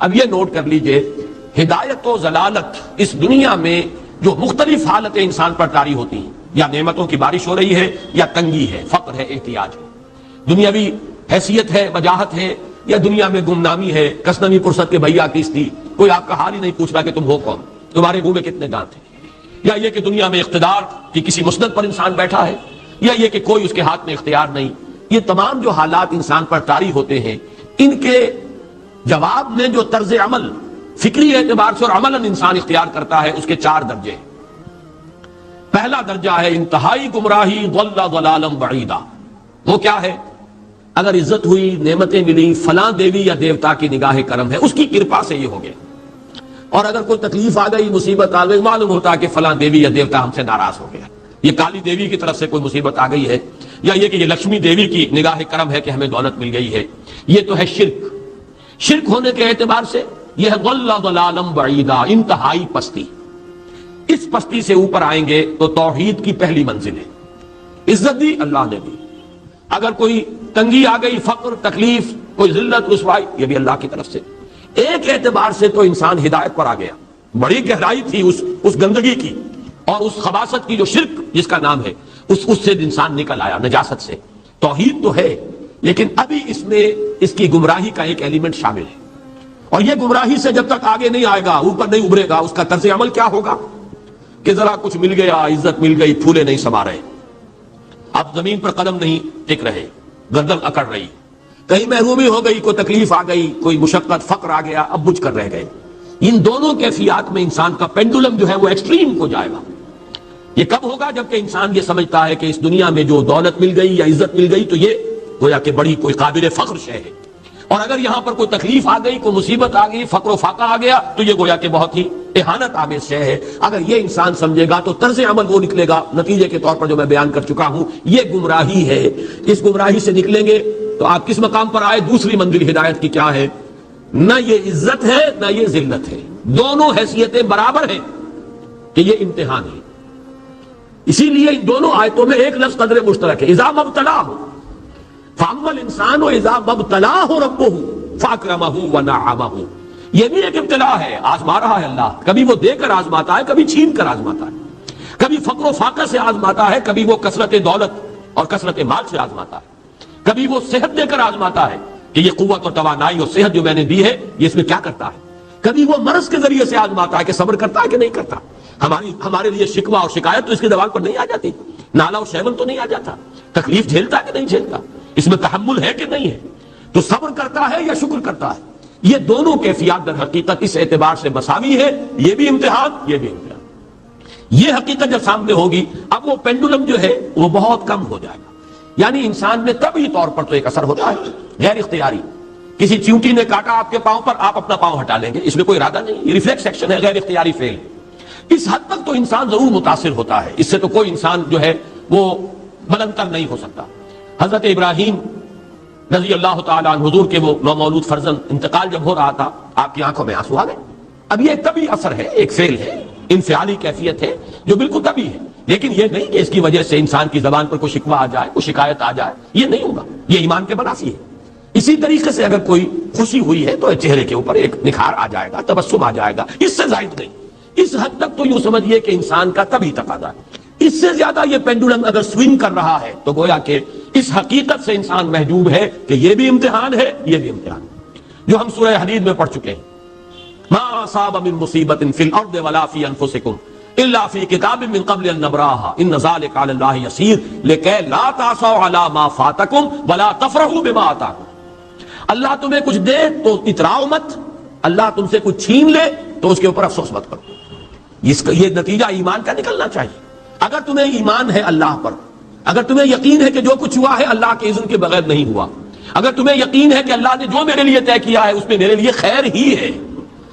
اب یہ نوٹ کر لیجئے، ہدایت و ضلالت اس دنیا میں جو مختلف حالتیں انسان پر طاری ہوتی ہیں، یا نعمتوں کی بارش ہو رہی ہے، یا تنگی ہے، فقر ہے، احتیاج ہے، دنیاوی حیثیت ہے، وجاہت ہے، یا دنیا میں گمنامی ہے، کسنوی پرست کے بھیا کس تھی، کوئی آپ کا حال ہی نہیں پوچھ رہا کہ تم ہو کون، تمہارے منہ میں کتنے دانت ہیں، یا یہ کہ دنیا میں اقتدار کی کسی مسند پر انسان بیٹھا ہے، یا یہ کہ کوئی اس کے ہاتھ میں اختیار نہیں۔ یہ تمام جو حالات انسان پر طاری ہوتے ہیں، ان کے جواب میں جو طرز عمل فکری اعتبار سے اور عملاً انسان اختیار کرتا ہے، اس کے 4 درجے ہیں۔ پہلا درجہ ہے انتہائی گمراہی، ضل ضلالا بعیدا۔ وہ کیا ہے؟ اگر عزت ہوئی، نعمتیں ملی، فلاں دیوی یا دیوتا کی نگاہ کرم ہے، اس کی کرپا سے یہ ہو گیا، اور اگر کوئی تکلیف آ گئی، مصیبت آ گئی، معلوم ہوتا ہے کہ فلاں دیوی یا دیوتا ہم سے ناراض ہو گیا، یہ کالی دیوی کی طرف سے کوئی مصیبت آ گئی ہے، یا یہ کہ یہ لکشمی دیوی کی نگاہ کرم ہے کہ ہمیں دولت مل گئی ہے۔ یہ تو ہے شرک۔ شرک ہونے کے اعتبار سے یہ ہے ضل ضلالا بعیدا، انتہائی پستی۔ اس پستی سے اوپر آئیں گے تو توحید کی پہلی منزل ہے۔ عزت دی اللہ نے دی، اگر کوئی تنگی آ گئی، فقر، تکلیف، کوئی ذلت، رسوائی، یہ بھی اللہ کی طرف سے۔ ایک اعتبار سے تو انسان ہدایت پر آ گیا، بڑی گہرائی تھی اس گندگی کی اور اس خباثت کی جو شرک جس کا نام ہے، اس سے انسان نکل آیا، نجاست سے۔ توحید تو ہے، لیکن ابھی اس میں اس کی گمراہی کا ایک ایلیمنٹ شامل ہے، اور یہ گمراہی سے جب تک آگے نہیں آئے گا، اوپر نہیں ابھرے گا، اس کا طرز عمل کیا ہوگا کہ ذرا کچھ مل گیا، عزت مل گئی، پھولے نہیں سما رہے، اب زمین پر قدم نہیں ٹک رہے، گردن اکڑ رہی، کہیں محرومی ہو گئی، کوئی تکلیف آ گئی، کوئی مشقت، فقر آ گیا، اب بجھ کر رہ گئے۔ ان دونوں کیفیات میں انسان کا پینڈولم جو ہے وہ ایکسٹریم کو جائے گا۔ یہ کب ہوگا؟ جبکہ انسان یہ سمجھتا ہے کہ اس دنیا میں جو دولت مل گئی یا عزت مل گئی تو یہ گویا کہ بڑی کوئی قابل فخر شے ہے، اور اگر یہاں پر کوئی تکلیف آ گئی، کوئی مصیبت آ گئی، فقر و فاقہ آ گیا تو یہ گویا کہ بہت ہی اہانت آمیز شے ہے۔ اگر یہ انسان سمجھے گا تو طرز عمل وہ نکلے گا نتیجے کے طور پر جو میں بیان کر چکا ہوں، یہ گمراہی ہے۔ اس گمراہی سے نکلیں گے تو آپ کس مقام پر آئے؟ دوسری منزل ہدایت کی کیا ہے؟ نہ یہ عزت ہے نہ یہ ذلت ہے، دونوں حیثیتیں برابر ہیں کہ یہ امتحان ہے۔ اسی لیے ان دونوں آیتوں میں ایک لفظ قدر مشترک ہے، اذا مبتلاہ فاما الانسان اذا مبتلاہ ربہ فاکرمہ ونعمہ۔ یہ بھی ایک ابتلا ہے، آزما رہا ہے اللہ، کبھی وہ دے کر آزماتا ہے، کبھی چھین کر آزماتا ہے، کبھی فقر و فاقہ سے آزماتا ہے، کبھی وہ کثرت دولت اور کثرت مال سے آزماتا ہے، کبھی وہ صحت دے کر آزماتا ہے کہ یہ قوت اور توانائی اور صحت جو میں نے دی ہے یہ اس میں کیا کرتا ہے، کبھی وہ مرض کے ذریعے سے آزماتا ہے کہ صبر کرتا ہے کہ نہیں کرتا۔ ہمارے لیے شکوہ اور شکایت تو اس کی زبان پر نہیں آ جاتی، نالا اور شیون تو نہیں آ جاتا، تکلیف جھیلتا ہے کہ نہیں جھیلتا، اس میں تحمل ہے کہ نہیں ہے، تو صبر کرتا ہے یا شکر کرتا ہے۔ یہ دونوں کیفیات در حقیقت اس اعتبار سے مساوی ہے، یہ بھی امتحان، یہ بھی امتحان۔ یہ حقیقت جب سامنے ہوگی اب وہ پینڈولم جو ہے وہ بہت کم ہو جائے گا، یعنی انسان میں طبعی طور پر تو ایک اثر ہوتا ہے غیر اختیاری، کسی چیونٹی نے کاٹا آپ کے پاؤں پر، آپ اپنا پاؤں ہٹا لیں گے، اس میں کوئی ارادہ نہیں، یہ ریفلیکس ایکشن ہے، غیر اختیاری فعل۔ اس حد تک تو انسان ضرور متاثر ہوتا ہے، اس سے تو کوئی انسان جو ہے وہ بلند تر نہیں ہو سکتا۔ حضرت ابراہیم رضی اللہ تعالیٰ عنہ، حضور کے وہ نومولود فرزند، انتقال جب ہو رہا تھا آپ کی آنکھوں میں آنسو آ گئے۔ اب یہ ایک طبعی اثر ہے، ایک فعل ہے، انفعالی کیفیت ہے جو بالکل طبعی ہے، لیکن یہ نہیں کہ اس کی وجہ سے انسان کی زبان پر کوئی شکوہ آ جائے، کوئی شکایت آ جائے، یہ نہیں ہوگا، یہ ایمان کے منافی ہے۔ اسی طریقے سے اگر کوئی خوشی ہوئی ہے تو چہرے کے اوپر ایک نکھار آ جائے گا، تبسم آ جائے گا، اس سے زائد نہیں۔ اس حد تک تو یوں سمجھیے کہ انسان کا طبعی تقاضا ہے، اس سے زیادہ یہ پینڈولم اگر سوئنگ کر رہا ہے تو گویا کہ اس حقیقت سے انسان محجوب ہے کہ یہ بھی امتحان ہے، یہ بھی امتحان ہے، جو ہم سورہ حدید میں پڑھ چکے ہیں۔ ما اصاب من مصیبت فی الارض ولا فی انفسکم الا فی کتاب من قبل ان نبراها ان ذلک علی اللہ یسیر لکی لا تعصوا علی ما فاتکم ولا تفرحوا بما آتاکم۔ اللہ تمہیں کچھ دے تو اتراؤ مت، اللہ تم سے کچھ چھین لے تو اس کے اوپر افسوس مت کرو۔ یہ نتیجہ ایمان کا نکلنا چاہیے۔ اگر تمہیں ایمان ہے اللہ پر، اگر تمہیں یقین ہے کہ جو کچھ ہوا ہے اللہ کے اذن کے بغیر نہیں ہوا، اگر تمہیں یقین ہے کہ اللہ نے جو میرے لیے طے کیا ہے اس میں میرے لیے خیر ہی ہے،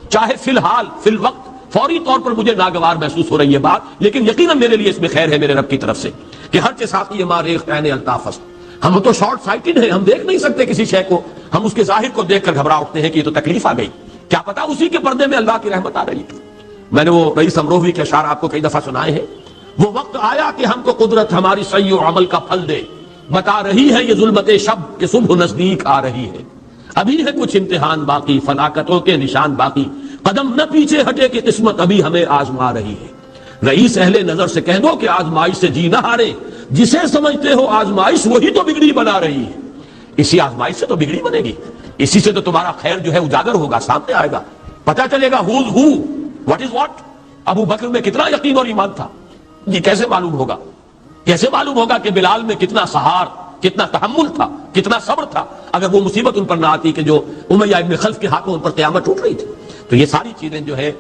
چاہے فی الحال فی الوقت فوری طور پر مجھے ناگوار محسوس ہو رہی ہے بات، لیکن یقیناً میرے لیے اس میں خیر ہے میرے رب کی طرف سے، کہ ہر کے ساتھ یہ ماریخ عین الطاف است۔ ہم تو شارٹ سائٹڈ ہیں، ہم دیکھ نہیں سکتے کسی شے کو، ہم اس کے ظاہر کو دیکھ کر گھبرا اٹھتے ہیں کہ یہ تو تکلیف آ گئی، کیا پتا اسی کے پردے میں اللہ کی رحمت آ رہی ہے۔ میں نے وہ رئیس امروہوی کے اشعار آپ کو کئی دفعہ سنائے ہیں، وہ وقت آیا کہ ہم کو قدرت ہماری سعی و عمل کا پھل دے، بتا رہی ہے یہ ظلمت شب کہ صبح نزدیک آ رہی ہے۔ ابھی ہے کچھ امتحان باقی، فلاکتوں کے نشان باقی، قدم نہ پیچھے ہٹے کہ قسمت ابھی ہمیں آزما رہی ہے۔ رئیس اہل نظر سے کہہ دو کہ آزمائش سے جی نہ ہارے، جسے سمجھتے ہو آزمائش وہی تو بگڑی بنا رہی ہے۔ اسی آزمائش سے تو بگڑی بنے گی، اسی سے تو تمہارا خیر جو ہے اجاگر ہوگا، سامنے آئے گا، پتہ چلے گا who's who, what is what۔ ابو بکر میں کتنا یقین اور ایمان تھا، یہ کیسے معلوم ہوگا؟ کیسے معلوم ہوگا کہ بلال میں کتنا سہار، کتنا تحمل تھا، کتنا صبر تھا، اگر وہ مصیبت ان پر نہ آتی کہ جو امیہ ابن خلف کے ہاتھوں ان پر قیامت ٹوٹ رہی تھی۔ تو یہ ساری چیزیں جو ہے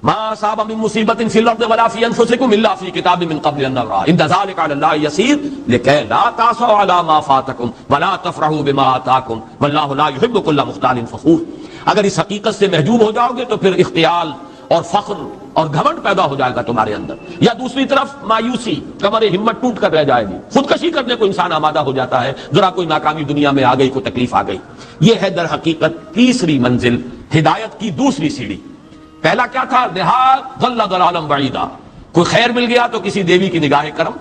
ما اصاب من مصیبت فی الارض ولا فی انفسکم الا فی کتاب من قبل ان نبرأ ان ذلک علی اللہ یسیر لکی لا تأسوا علی ما فاتکم ولا تفرحوا بما آتاکم واللہ لا یحب کل مختال فخور۔ اگر اس حقیقت سے محجوب ہو جاؤ گے تو پھر اختیال اور فخر اور گھمنڈ پیدا ہو جائے گا تمہارے اندر، یا دوسری طرف مایوسی، کمر ہمت ٹوٹ کر رہ جائے گی، خودکشی کرنے کو انسان آمادہ ہو جاتا ہے، ذرا کوئی ناکامی دنیا میں آ گئی، کوئی تکلیف آ گئی۔ یہ ہے در حقیقت تیسری منزل، ہدایت کی دوسری سیڑھی۔ پہلا کیا تھا؟ نہایت ضل ضلالا بعیدا، کوئی خیر مل گیا تو کسی دیوی کی نگاہ کرم،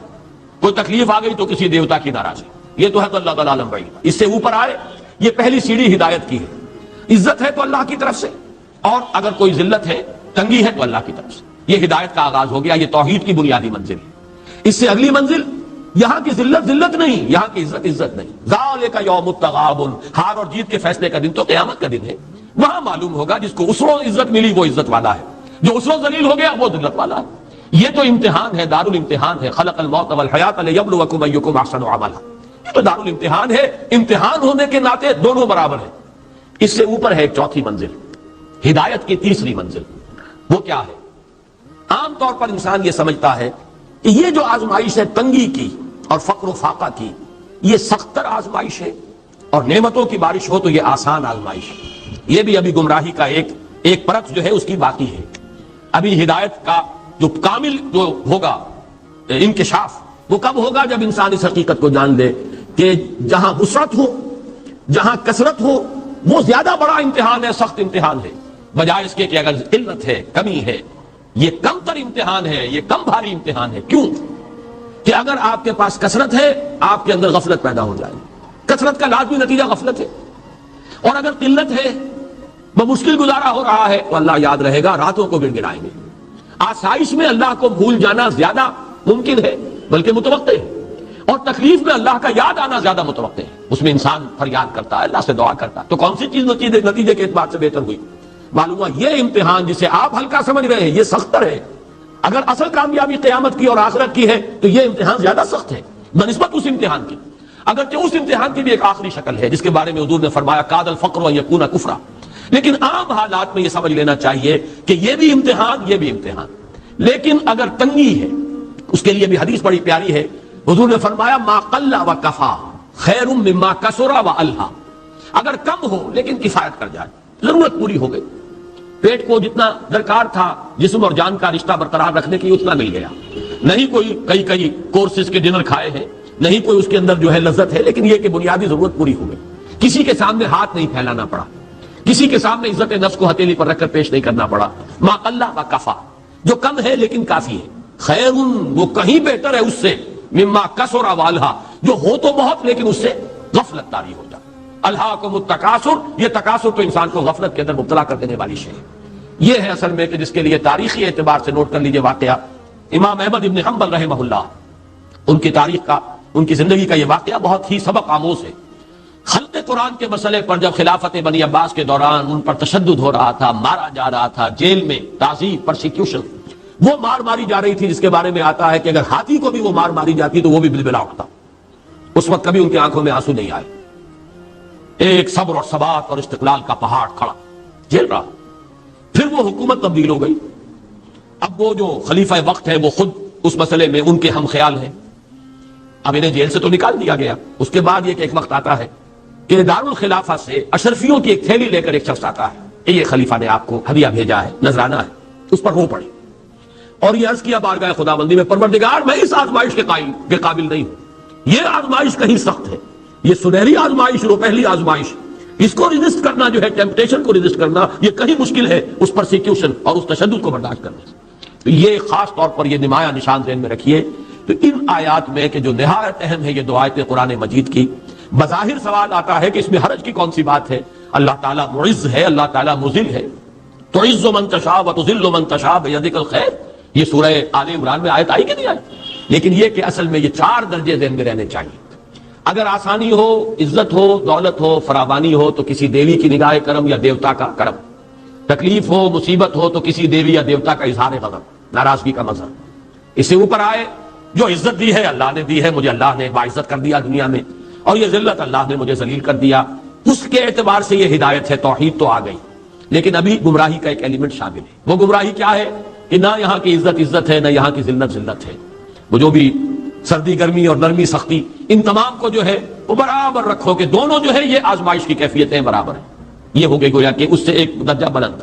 کوئی تکلیف آ گئی تو کسی دیوتا کی ناراضی، یہ تو ہے ضل ضلالا بعیدا۔ اس سے اوپر آئے، یہ پہلی سیڑھی ہدایت کی ہے۔ عزت ہے تو اللہ کی طرف سے، اور اگر کوئی ذلت ہے، تنگی ہے تو اللہ کی طرف سے، یہ ہدایت کا آغاز ہو گیا، یہ توحید کی بنیادی منزل ہے۔ اس سے اگلی منزل، یہاں کی ذلت ذلت نہیں، یہاں کی عزت عزت نہیں۔ ذالک یوم التغابن، ہار اور جیت کے فیصلے کا دن تو قیامت کا دن ہے۔ وہاں معلوم ہوگا جس کو اسروں عزت ملی وہ عزت والا ہے، جو اسروں ذلیل ہو گیا وہ ذلت والا ہے۔ یہ تو امتحان ہے، دار الامتحان ہے۔ خلق الموت والحیات لیبلوکم ایکم احسن عملا، یہ تو دار الامتحان ہے۔ امتحان ہونے کے ناطے دونوں برابر ہیں۔ اس سے اوپر ہے ایک چوتھی منزل، ہدایت کی تیسری منزل۔ وہ کیا ہے؟ عام طور پر انسان یہ سمجھتا ہے کہ یہ جو آزمائش ہے تنگی کی اور فقر و فاقہ کی، یہ سختر آزمائش ہے، اور نعمتوں کی بارش ہو تو یہ آسان آزمائش ہے۔ یہ بھی ابھی گمراہی کا ایک پرت جو ہے اس کی باقی ہے۔ ابھی ہدایت کا جو کامل جو ہوگا انکشاف، وہ کب ہوگا؟ جب انسان اس حقیقت کو جان لے کہ جہاں وسعت ہو، جہاں کثرت ہو، وہ زیادہ بڑا امتحان ہے، سخت امتحان ہے، بجائے اس کے کہ اگر قلت ہے، کمی ہے، یہ کم تر امتحان ہے، یہ کم بھاری امتحان ہے۔ کیوں؟ کہ اگر آپ کے پاس کثرت ہے، آپ کے اندر غفلت پیدا ہو جائے گی، کثرت کا لازمی نتیجہ غفلت ہے، اور اگر قلت ہے، بمشکل گزارا ہو رہا ہے، تو اللہ یاد رہے گا، راتوں کو گڑ گڑائیں گے۔ آسائش میں اللہ کو بھول جانا زیادہ ممکن ہے، بلکہ متوقع ہے، اور تکلیف میں اللہ کا یاد آنا زیادہ متوقع ہے۔ اس میں انسان فریاد کرتا ہے، اللہ سے دعا کرتا ہے، تو کون سی چیز نتیجے کے اعتبار سے بہتر ہوئی؟ معلوم ہوا یہ امتحان جسے آپ ہلکا سمجھ رہے ہیں یہ سختر ہے۔ اگر اصل کامیابی قیامت کی اور آخرت کی ہے تو یہ امتحان زیادہ سخت ہے بنسبت اس امتحان کی، اگرچہ اس امتحان کی بھی ایک آخری شکل ہے جس کے بارے میں حضور نے فرمایا کاد الفقر ان یکون کفرا۔ لیکن عام حالات میں یہ سمجھ لینا چاہیے کہ یہ بھی امتحان، یہ بھی امتحان۔ لیکن اگر تنگی ہے، اس کے لیے بھی حدیث بڑی پیاری ہے، حضور نے فرمایا ما قل و کفا خیر مما کثر و الہا، اگر کم ہو لیکن کفایت کر جائے، ضرورت پوری ہو گئی، پیٹ کو جتنا درکار تھا جسم اور جان کا رشتہ برقرار رکھنے کے لیے اتنا مل گیا، نہیں کوئی کئی کورسز کے ڈنر کھائے ہیں، نہیں کوئی اس کے اندر جو ہے لذت ہے، لیکن یہ کہ بنیادی ضرورت پوری ہو گئی، کسی کے سامنے ہاتھ نہیں پھیلانا پڑا، کسی کے سامنے عزت نفس کو ہتھیلی پر رکھ کر پیش نہیں کرنا پڑا۔ ما قل و کفا، جو کم ہے لیکن کافی ہے، خیر وہ کہیں بہتر ہے اس سے مما کثر و الہا، جو ہو تو بہت لیکن اس سے غفلت طاری ہو جائے۔ الہاکم التکاثر، یہ تکاثر تو انسان کو غفلت کے اندر مبتلا کر دینے والی شے ہے۔ یہ ہے اصل میں کہ جس کے لیے تاریخی اعتبار سے نوٹ کر لیجئے واقعہ امام احمد ابن حنبل رحمہ اللہ، ان کی تاریخ کا، ان کی زندگی کا یہ واقعہ بہت ہی سبق آموز ہے۔ خلق قرآن کے مسئلے پر جب خلافت بنی عباس کے دوران ان پر تشدد ہو رہا تھا، مارا جا رہا تھا، جیل میں تعذیب، پرسیکیوشن، وہ مار ماری جا رہی تھی جس کے بارے میں آتا ہے کہ اگر ہاتھی کو بھی وہ مار ماری جاتی تو وہ بھی بلبلا اٹھتا۔ اس وقت کبھی ان کی آنکھوں میں آنسو نہیں آئے، ایک صبر اور ثبات اور استقلال کا پہاڑ کھڑا جھیل رہا۔ پھر وہ حکومت تبدیل ہو گئی، اب وہ جو خلیفہ وقت ہے وہ خود اس مسئلے میں ان کے ہم خیال ہیں، اب انہیں جیل سے تو نکال دیا گیا۔ اس کے بعد یہ کہ ایک وقت آتا ہے کہ دارالخلافہ سے اشرفیوں کی ایک تھیلی لے کر ایک شخص آتا ہے کہ یہ خلیفہ نے آپ کو ہدیہ بھیجا ہے، نذرانہ ہے۔ اس پر رو پڑے اور یہ عرض کیا بارگاہ خداوندی میں، پروردگار میں اس آزمائش کے قابل نہیں ہوں، یہ آزمائش کہیں سخت ہے، یہ سنہری آزمائش، وہ پہلی آزمائش، اس کو ریزسٹ کرنا جو ہے، ٹیمپٹیشن کو ریزسٹ کرنا، یہ کہیں مشکل ہے اس پرسیکیوشن اور اس تشدد کو برداشت کرنے سے۔ تو یہ خاص طور پر یہ نمایاں نشان ذہن میں رکھیے۔ تو ان آیات میں کہ جو نہایت اہم ہے یہ دو آیتیں قرآن مجید کی، بظاہر سوال آتا ہے کہ اس میں حرج کی کون سی بات ہے؟ اللہ تعالیٰ معز ہے، اللہ تعالیٰ مذل ہے. تعز من تشاء وتذل من تشاء بیدک الخیر، یہ سورہ آل عمران میں آیت آئی کہ نہیں آئی؟ لیکن یہ کہ اصل میں یہ 4 درجے ذہن میں رہنے چاہیے. اگر آسانی ہو، عزت ہو، دولت ہو، فراوانی ہو تو کسی دیوی کی نگاہ کرم یا دیوتا کا کرم. تکلیف ہو، مصیبت ہو تو کسی دیوی یا دیوتا کا اظہار غضب، ناراضگی کا مظہر. اس سے اوپر آئے جو عزت دی ہے اللہ نے دی ہے، مجھے اللہ نے باعزت کر دیا دنیا میں، اور یہ ذلت اللہ نے مجھے ذلیل کر دیا، اس کے اعتبار سے یہ ہدایت ہے، توحید تو آ گئی. لیکن ابھی گمراہی کا ایک ایلیمنٹ شامل ہے. وہ گمراہی کیا ہے کہ نہ یہاں کی عزت ہے، نہ یہاں کی ذلت ہے. وہ جو بھی سردی گرمی اور نرمی سختی، ان تمام کو جو ہے وہ برابر رکھو کہ دونوں جو ہے یہ آزمائش کی کیفیتیں برابر ہیں. یہ ہو گئی گویا کہ اس سے ایک درجہ بلند.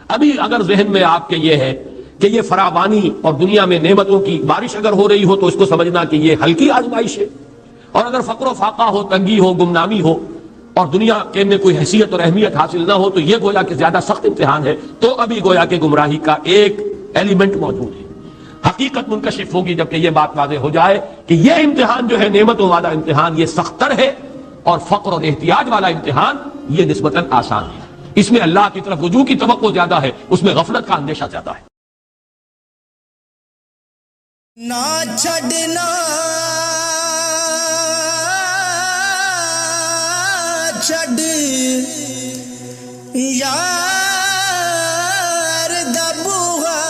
ابھی اگر ذہن میں آپ کے یہ ہے کہ یہ فراوانی اور دنیا میں نعمتوں کی بارش اگر ہو رہی ہو تو اس کو سمجھنا کہ یہ ہلکی آزمائش ہے، اور اگر فقر و فاقہ ہو، تنگی ہو، گمنامی ہو، اور دنیا کے میں کوئی حیثیت اور اہمیت حاصل نہ ہو تو یہ گویا کہ زیادہ سخت امتحان ہے. تو ابھی گویا کہ گمراہی کا ایک ایلیمنٹ موجود ہے. حقیقت منکشف ہوگی جبکہ یہ بات واضح ہو جائے کہ یہ امتحان جو ہے نعمتوں والا امتحان یہ سخت تر ہے، اور فقر اور احتیاج والا امتحان یہ نسبتاً آسان ہے. اس میں اللہ کی طرف رجوع کی توقع زیادہ ہے، اس میں غفلت کا اندیشہ زیادہ ہے. نہ چھڑنا چھڑ یار دبوہا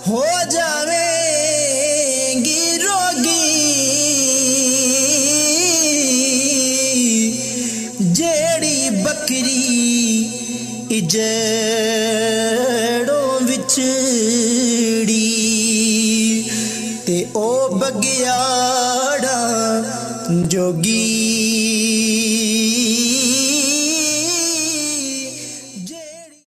ہو جاویں گی روگی جیڑی بکری اجڑوں وچ